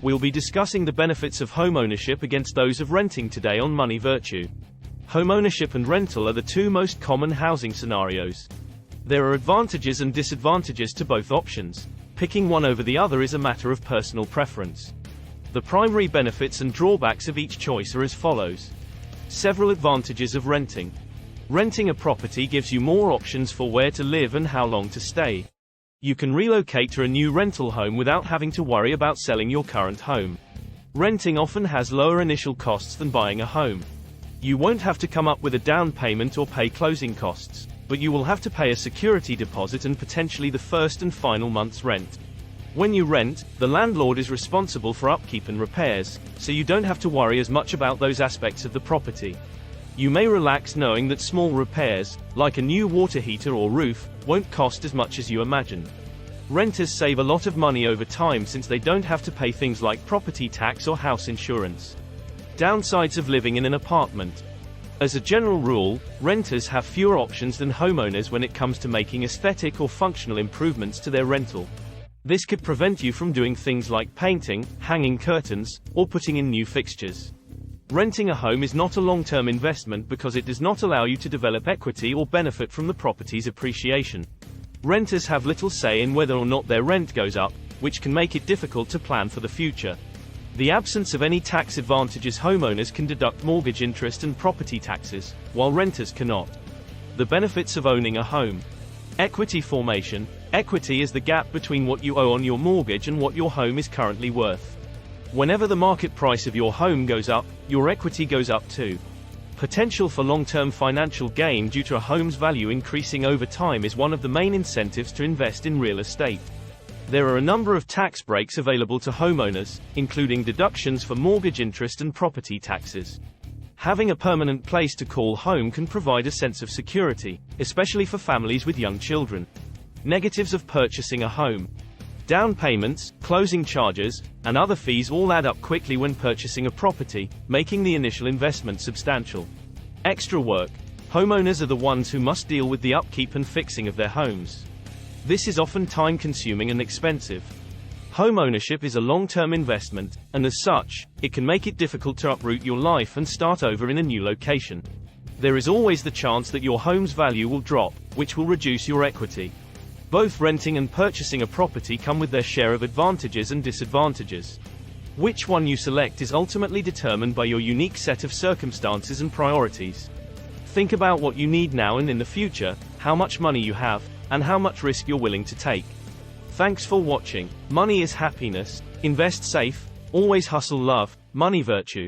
We'll be discussing the benefits of homeownership against those of renting today on Money Virtue. Homeownership and rental are the two most common housing scenarios. There are advantages and disadvantages to both options. Picking one over the other is a matter of personal preference. The primary benefits and drawbacks of each choice are as follows. Several advantages of renting. Renting a property gives you more options for where to live and how long to stay. You can relocate to a new rental home without having to worry about selling your current home. Renting often has lower initial costs than buying a home. You won't have to come up with a down payment or pay closing costs, but you will have to pay a security deposit and potentially the first and final month's rent. When you rent, the landlord is responsible for upkeep and repairs, so you don't have to worry as much about those aspects of the property. You may relax knowing that small repairs, like a new water heater or roof, won't cost as much as you imagine. Renters save a lot of money over time since they don't have to pay things like property tax or house insurance. Downsides of living in an apartment. As a general rule, renters have fewer options than homeowners when it comes to making aesthetic or functional improvements to their rental. This could prevent you from doing things like painting, hanging curtains, or putting in new fixtures. Renting a home is not a long-term investment because it does not allow you to develop equity or benefit from the property's appreciation. Renters have little say in whether or not their rent goes up, which can make it difficult to plan for the future. The absence of any tax advantages. Homeowners can deduct mortgage interest and property taxes, while renters cannot. The benefits of owning a home. Equity formation. Equity is the gap between what you owe on your mortgage and what your home is currently worth. Whenever the market price of your home goes up, your equity goes up too. Potential for long-term financial gain due to a home's value increasing over time is one of the main incentives to invest in real estate. There are a number of tax breaks available to homeowners, including deductions for mortgage interest and property taxes. Having a permanent place to call home can provide a sense of security, especially for families with young children. Negatives of purchasing a home. Down payments, closing charges, and other fees all add up quickly when purchasing a property, making the initial investment substantial. Extra work. Homeowners are the ones who must deal with the upkeep and fixing of their homes. This is often time-consuming and expensive. Homeownership is a long-term investment, and as such, it can make it difficult to uproot your life and start over in a new location. There is always the chance that your home's value will drop, which will reduce your equity. Both renting and purchasing a property come with their share of advantages and disadvantages. Which one you select is ultimately determined by your unique set of circumstances and priorities. Think about what you need now and in the future, how much money you have, and how much risk you're willing to take. Thanks for watching. Money is happiness. Invest safe. Always hustle. Love. Money Virtue.